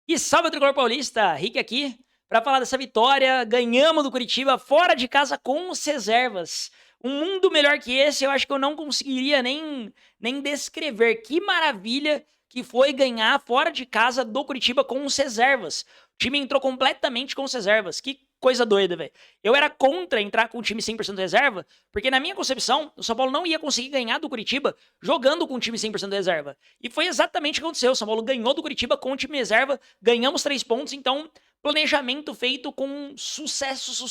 E salve, tricolor paulista! Rick aqui para falar dessa vitória. Ganhamos do Curitiba fora de casa com os reservas. Um mundo melhor que esse, eu acho que eu não conseguiria nem descrever. Que maravilha que foi ganhar fora de casa do Curitiba com os reservas. O time entrou completamente com os reservas. Que coisa doida, velho. Eu era contra entrar com o time 100% reserva, porque na minha concepção, o São Paulo não ia conseguir ganhar do Curitiba jogando com o time 100% reserva. E foi exatamente o que aconteceu. O São Paulo ganhou do Curitiba com o time reserva, ganhamos 3 pontos, então planejamento feito com sucesso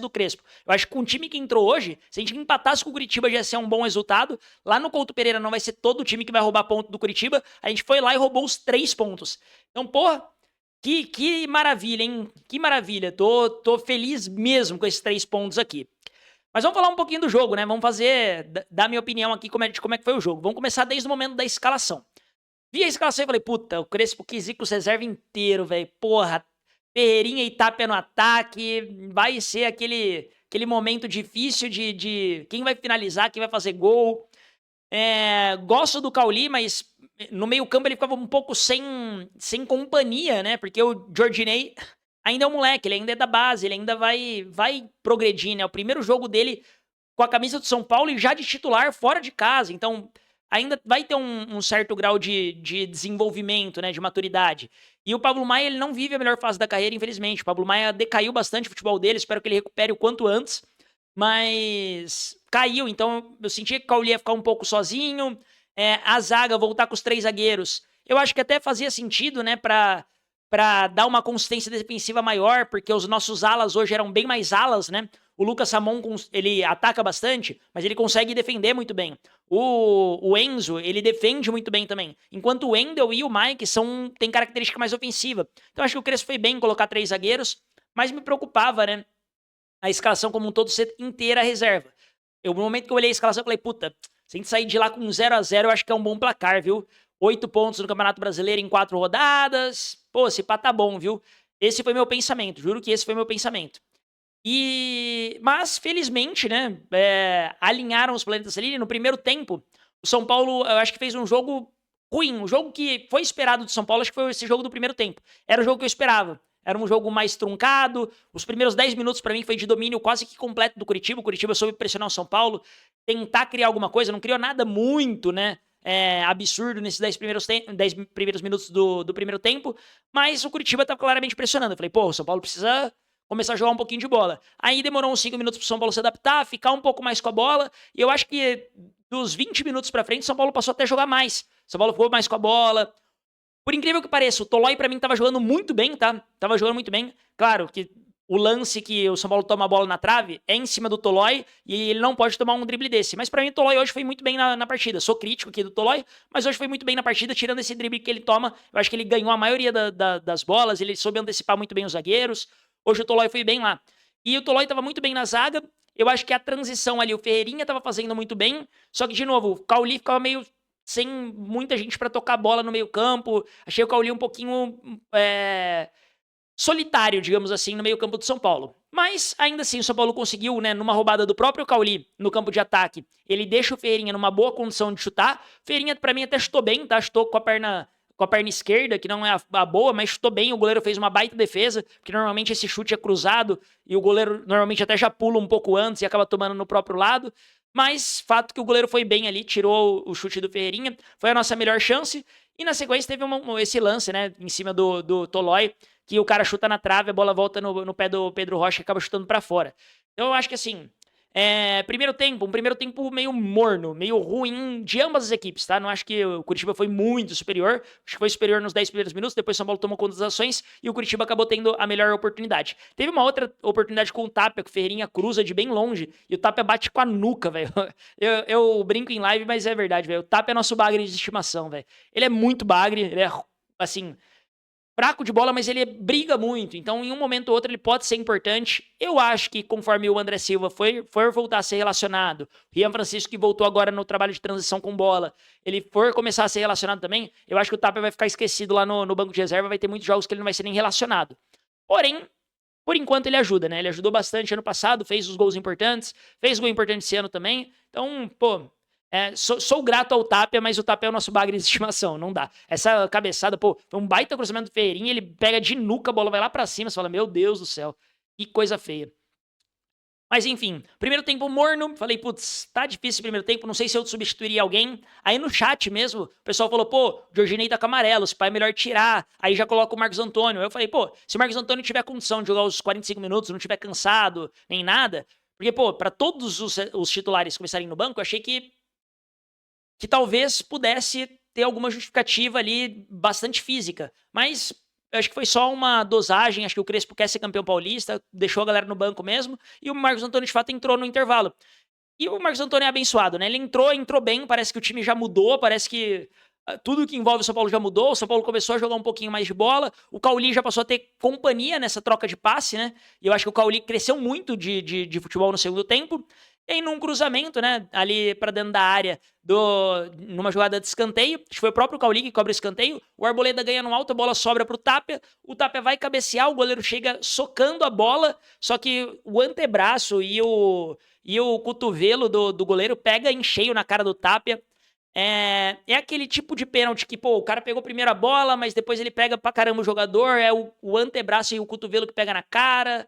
do Crespo. Eu acho que com o time que entrou hoje, se a gente empatasse com o Curitiba já ia ser um bom resultado. Lá no Couto Pereira não vai ser todo o time que vai roubar ponto do Curitiba. A gente foi lá e roubou os 3 pontos. Então, porra, que maravilha, hein? Que maravilha. Tô feliz mesmo com esses 3 pontos aqui. Mas vamos falar um pouquinho do jogo, né? Vamos dar minha opinião aqui de como é que foi o jogo. Vamos começar desde o momento da escalação. Vi a escalação e falei, puta, o Crespo quis ir com os reserva inteiro, velho. Porra, Ferreirinha e Tapia no ataque. Vai ser aquele momento difícil de quem vai finalizar, quem vai fazer gol. Gosto do Cauli, mas no meio-campo ele ficava um pouco sem companhia, né? Porque o Jorginei ainda é um moleque, ele ainda é da base, ele ainda vai progredir, né? O primeiro jogo dele com a camisa do São Paulo e já de titular fora de casa. Então, ainda vai ter um certo grau de desenvolvimento, né? De maturidade. E o Pablo Maia, ele não vive a melhor fase da carreira, infelizmente. O Pablo Maia decaiu bastante o futebol dele, espero que ele recupere o quanto antes. Mas caiu, então eu sentia que o Cauli ia ficar um pouco sozinho. A zaga, voltar com os 3 zagueiros. Eu acho que até fazia sentido, né? Pra dar uma consistência defensiva maior, porque os nossos alas hoje eram bem mais alas, né? O Lucas Samon, ele ataca bastante, mas ele consegue defender muito bem. O Enzo, ele defende muito bem também. Enquanto o Wendel e o Mike têm característica mais ofensiva. Então acho que o Crespo foi bem em colocar 3 zagueiros, mas me preocupava, né? A escalação como um todo ser inteira reserva. No momento que eu olhei a escalação, eu falei, puta, se a gente sair de lá com 0-0, eu acho que é um bom placar, viu? 8 pontos no Campeonato Brasileiro em 4 rodadas. Pô, esse pá tá bom, viu? Esse foi meu pensamento, juro que esse foi meu pensamento. Mas, felizmente, né, alinharam os planetas ali. No primeiro tempo, o São Paulo, eu acho que fez um jogo ruim. O jogo que foi esperado do São Paulo, acho que foi esse jogo do primeiro tempo. Era o jogo que eu esperava. Era um jogo mais truncado. Os primeiros 10 minutos, pra mim, foi de domínio quase que completo do Curitiba. O Curitiba soube pressionar o São Paulo, tentar criar alguma coisa. Não criou nada muito, né, absurdo nesses 10 primeiros minutos do primeiro tempo. Mas o Curitiba tava claramente pressionando. Eu falei, pô, o São Paulo precisa começar a jogar um pouquinho de bola. Aí demorou uns 5 minutos pro São Paulo se adaptar, ficar um pouco mais com a bola, e eu acho que dos 20 minutos pra frente, São Paulo passou até a jogar mais. São Paulo ficou mais com a bola. Por incrível que pareça, o Tolói pra mim tava jogando muito bem, tá? Tava jogando muito bem. Claro que o lance que o São Paulo toma a bola na trave é em cima do Tolói e ele não pode tomar um drible desse. Mas pra mim o Tolói hoje foi muito bem na partida. Sou crítico aqui do Tolói, mas hoje foi muito bem na partida, tirando esse drible que ele toma. Eu acho que ele ganhou a maioria das bolas, ele soube antecipar muito bem os zagueiros. Hoje o Tolói foi bem lá. E o Tolói tava muito bem na zaga. Eu acho que a transição ali, o Ferreirinha tava fazendo muito bem. Só que, de novo, o Cauli ficava meio sem muita gente pra tocar bola no meio campo. Achei o Cauli um pouquinho solitário, digamos assim, no meio campo do São Paulo. Mas, ainda assim, o São Paulo conseguiu, né, numa roubada do próprio Cauli no campo de ataque, ele deixa o Ferreirinha numa boa condição de chutar. Ferreirinha, pra mim, até chutou bem, tá? Chutou com a perna esquerda, que não é a boa, mas chutou bem. O goleiro fez uma baita defesa, porque normalmente esse chute é cruzado e o goleiro normalmente até já pula um pouco antes e acaba tomando no próprio lado. Mas fato que o goleiro foi bem ali, tirou o chute do Ferreirinha, foi a nossa melhor chance. E na sequência teve esse lance, né, em cima do Tolói, que o cara chuta na trave, a bola volta no pé do Pedro Rocha e acaba chutando pra fora. Então eu acho que assim, um primeiro tempo meio morno, meio ruim de ambas as equipes, tá? Não acho que o Curitiba foi muito superior, acho que foi superior nos 10 primeiros minutos, depois o São Paulo tomou conta das ações e o Curitiba acabou tendo a melhor oportunidade. Teve uma outra oportunidade com o Tapia, que o Ferreirinha cruza de bem longe e o Tapia bate com a nuca, velho. Eu brinco em live, mas é verdade, velho. O Tapia é nosso bagre de estimação, velho. Ele é muito bagre, ele é, assim, fraco de bola, mas ele briga muito. Então, em um momento ou outro, ele pode ser importante. Eu acho que conforme o André Silva for voltar a ser relacionado, o Rian Francisco, que voltou agora no trabalho de transição com bola, ele for começar a ser relacionado também, eu acho que o Tapia vai ficar esquecido lá no banco de reserva, vai ter muitos jogos que ele não vai ser nem relacionado. Porém, por enquanto ele ajuda, né? Ele ajudou bastante ano passado, fez os gols importantes, fez gol importante esse ano também. Então, pô, Sou grato ao Tapia, mas o Tapia é o nosso bagre de estimação, não dá. Essa cabeçada, pô, foi um baita cruzamento do Ferreirinha, ele pega de nuca, a bola vai lá pra cima, você fala, meu Deus do céu, que coisa feia. Mas enfim, primeiro tempo morno, falei, putz, tá difícil esse primeiro tempo, não sei se eu substituiria alguém. Aí no chat mesmo, o pessoal falou, pô, o Jorginei tá com amarelo, se pai é melhor tirar. Aí já coloca o Marcos Antônio. Aí eu falei, pô, se o Marcos Antônio tiver condição de jogar os 45 minutos, não tiver cansado, nem nada. Porque, pô, pra todos os titulares começarem no banco, eu achei que talvez pudesse ter alguma justificativa ali bastante física. Mas eu acho que foi só uma dosagem, acho que o Crespo quer ser campeão paulista, deixou a galera no banco mesmo, e o Marcos Antônio de fato entrou no intervalo. E o Marcos Antônio é abençoado, né? Ele entrou bem, parece que o time já mudou, parece que tudo que envolve o São Paulo já mudou, o São Paulo começou a jogar um pouquinho mais de bola, o Cauli já passou a ter companhia nessa troca de passe, né? E eu acho que o Cauli cresceu muito de futebol no segundo tempo. E aí, num cruzamento, né, ali pra dentro da área, numa jogada de escanteio, acho que foi o próprio Cauli que cobra o escanteio, o Arboleda ganha no alto, a bola sobra pro Tapia, o Tapia vai cabecear, o goleiro chega socando a bola, só que o antebraço e o cotovelo do goleiro pega em cheio na cara do Tapia. É aquele tipo de pênalti que, pô, o cara pegou primeiro a bola, mas depois ele pega pra caramba o jogador, é o antebraço e o cotovelo que pega na cara.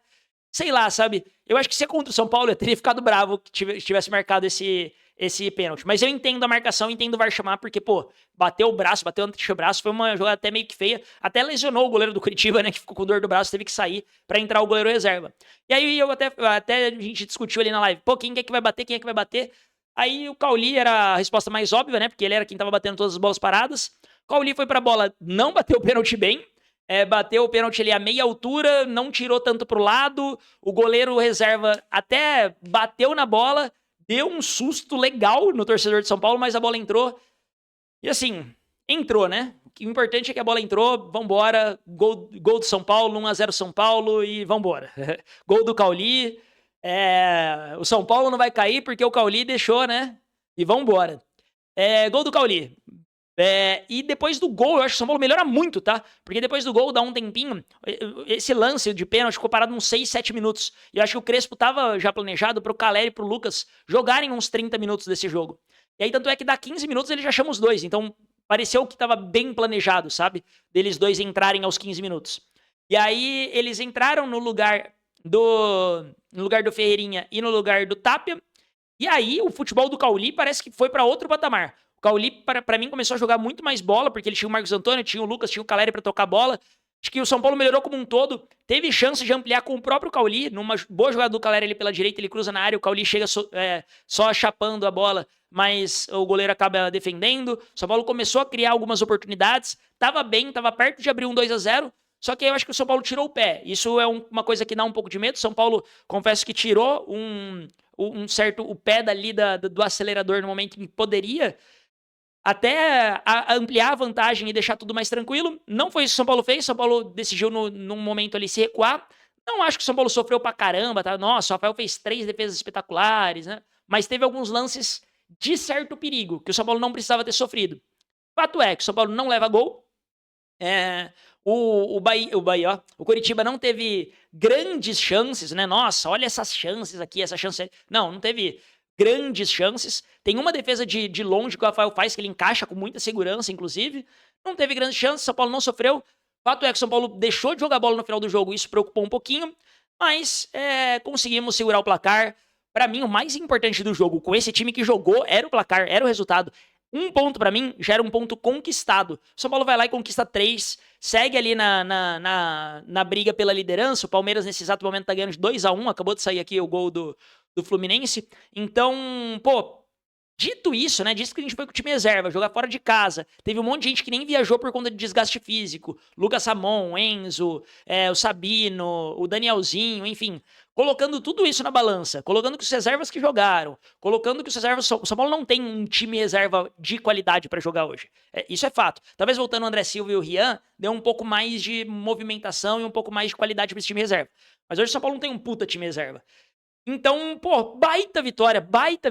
Sei lá, sabe? Eu acho que se é contra o São Paulo, eu teria ficado bravo que tivesse marcado esse pênalti. Mas eu entendo a marcação, entendo o VAR chamar, porque, pô, bateu o braço, bateu o antebraço, foi uma jogada até meio que feia. Até lesionou o goleiro do Curitiba, né, que ficou com dor do braço, teve que sair pra entrar o goleiro reserva. E aí até a gente discutiu ali na live, pô, quem é que vai bater, quem é que vai bater? Aí o Cauli era a resposta mais óbvia, né, porque ele era quem tava batendo todas as bolas paradas. O Cauli foi pra bola, não bateu o pênalti bem, bateu o pênalti ali a meia altura, não tirou tanto pro lado, o goleiro reserva até bateu na bola, deu um susto legal no torcedor de São Paulo, mas a bola entrou. E assim, entrou, né? O importante é que a bola entrou, vambora, gol do São Paulo, 1-0 São Paulo e vambora. Gol do Cauli, o São Paulo não vai cair porque o Cauli deixou, né? E vambora. Gol do Cauli. E depois do gol, eu acho que o São Paulo melhora muito, tá? Porque depois do gol, dá um tempinho, esse lance de pênalti ficou parado uns 6, 7 minutos. E eu acho que o Crespo tava já planejado pro Caleri e pro Lucas jogarem uns 30 minutos desse jogo. E aí, tanto é que dá 15 minutos ele já chama os dois. Então, pareceu que tava bem planejado, sabe? Deles dois entrarem aos 15 minutos. E aí, eles entraram no lugar do Ferreirinha e no lugar do Tapia. E aí, o futebol do Cauli parece que foi pra outro patamar. O Cauli, pra mim, começou a jogar muito mais bola, porque ele tinha o Marcos Antônio, tinha o Lucas, tinha o Caleri pra tocar bola. Acho que o São Paulo melhorou como um todo. Teve chance de ampliar com o próprio Cauli. Numa boa jogada do Caleri ali pela direita, ele cruza na área, o Cauli chega só chapando a bola, mas o goleiro acaba defendendo. O São Paulo começou a criar algumas oportunidades. Tava bem, tava perto de abrir um 2-0. Só que aí eu acho que o São Paulo tirou o pé. Isso é uma coisa que dá um pouco de medo. São Paulo, confesso que tirou um certo o pé dali do acelerador no momento em que poderia até ampliar a vantagem e deixar tudo mais tranquilo. Não foi isso que o São Paulo fez. São Paulo decidiu num momento ali se recuar. Não acho que o São Paulo sofreu pra caramba, tá? Nossa, o Rafael fez 3 defesas espetaculares, né? Mas teve alguns lances de certo perigo, que o São Paulo não precisava ter sofrido. Fato é que o São Paulo não leva gol. O Coritiba não teve grandes chances, né? Nossa, olha essas chances aqui, essa chance. Não teve grandes chances. Tem uma defesa de longe que o Rafael faz, que ele encaixa com muita segurança, inclusive. Não teve grandes chances, São Paulo não sofreu. Fato é que o São Paulo deixou de jogar bola no final do jogo, isso preocupou um pouquinho, mas conseguimos segurar o placar. Pra mim, o mais importante do jogo, com esse time que jogou, era o placar, era o resultado. Um ponto pra mim já era um ponto conquistado. O São Paulo vai lá e conquista 3, segue ali na briga pela liderança. O Palmeiras, nesse exato momento, tá ganhando de 2-1. Acabou de sair aqui o gol do Fluminense. Então, pô, dito isso, né? Dito que a gente foi com o time reserva, jogar fora de casa. Teve um monte de gente que nem viajou por conta de desgaste físico. Lucas Ramon, Enzo, o Sabino, o Danielzinho, enfim. Colocando tudo isso na balança, colocando que os reservas que jogaram, colocando que os reservas... O São Paulo não tem um time reserva de qualidade pra jogar hoje. Isso é fato. Talvez voltando o André Silva e o Rian, deu um pouco mais de movimentação e um pouco mais de qualidade pra esse time reserva. Mas hoje o São Paulo não tem um puta time reserva. Então, pô, baita vitória, baita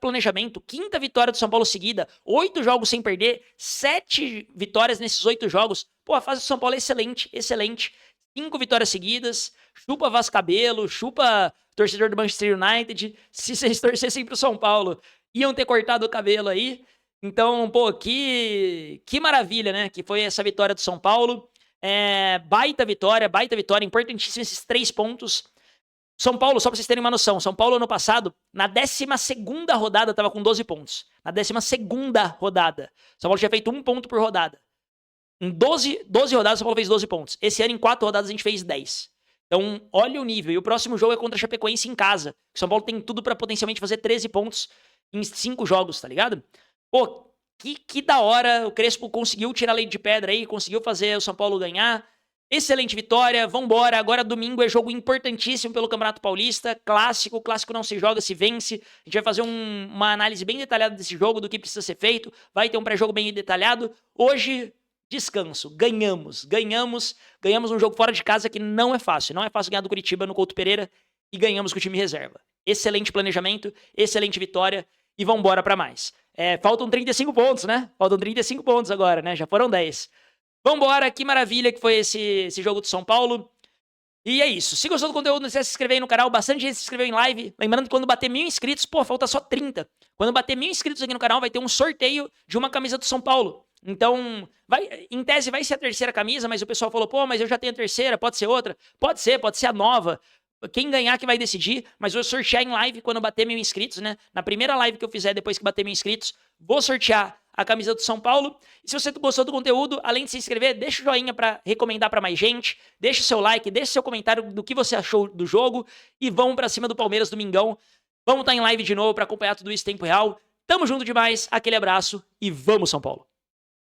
planejamento. 5ª vitória do São Paulo seguida, 8 jogos sem perder, 7 vitórias nesses 8 jogos. Pô, a fase do São Paulo é excelente, excelente. 5 vitórias seguidas, chupa Vascabelo, chupa torcedor do Manchester United. Se vocês torcessem pro São Paulo iam ter cortado o cabelo aí. Então, pô, que maravilha, né? Que foi essa vitória do São Paulo. Baita vitória, importantíssimo esses 3 pontos. São Paulo, só pra vocês terem uma noção, São Paulo ano passado, na 12ª rodada, tava com 12 pontos. Na 12ª rodada. São Paulo tinha feito 1 ponto por rodada. Em 12 rodadas, São Paulo fez 12 pontos. Esse ano, em 4 rodadas, a gente fez 10. Então, olha o nível. E o próximo jogo é contra a Chapecoense em casa. O São Paulo tem tudo pra potencialmente fazer 13 pontos em 5 jogos, tá ligado? Pô, que da hora. O Crespo conseguiu tirar leite de pedra aí, conseguiu fazer o São Paulo ganhar. Excelente vitória, vambora. Agora domingo é jogo importantíssimo pelo Campeonato Paulista. Clássico não se joga, se vence. A gente vai fazer uma análise bem detalhada desse jogo, do que precisa ser feito. Vai ter um pré-jogo bem detalhado. Hoje, descanso. Ganhamos um jogo fora de casa que não é fácil. Não é fácil ganhar do Curitiba no Couto Pereira e ganhamos com o time reserva. Excelente planejamento, excelente vitória e vambora pra mais. Faltam 35 pontos, né? Faltam 35 pontos agora, né? Já foram 10. Vambora, que maravilha que foi esse jogo do São Paulo. E é isso. Se gostou do conteúdo, não esquece de se inscrever aí no canal. Bastante gente se inscreveu em live. Lembrando que quando bater 1.000 inscritos, pô, falta só 30. Quando bater 1.000 inscritos aqui no canal, vai ter um sorteio de uma camisa do São Paulo. Então, em tese vai ser a 3ª camisa, mas o pessoal falou, pô, mas eu já tenho a 3ª, pode ser outra? Pode ser a nova. Quem ganhar que vai decidir, mas vou sortear em live quando bater 1.000 inscritos, né? Na primeira live que eu fizer depois que bater 1.000 inscritos, vou sortear a camisa do São Paulo. E se você gostou do conteúdo, além de se inscrever, deixa o joinha para recomendar para mais gente, deixa o seu like, deixa o seu comentário do que você achou do jogo e vamos para cima do Palmeiras domingão. Vamos estar em live de novo para acompanhar tudo isso em tempo real. Tamo junto demais, aquele abraço e vamos São Paulo!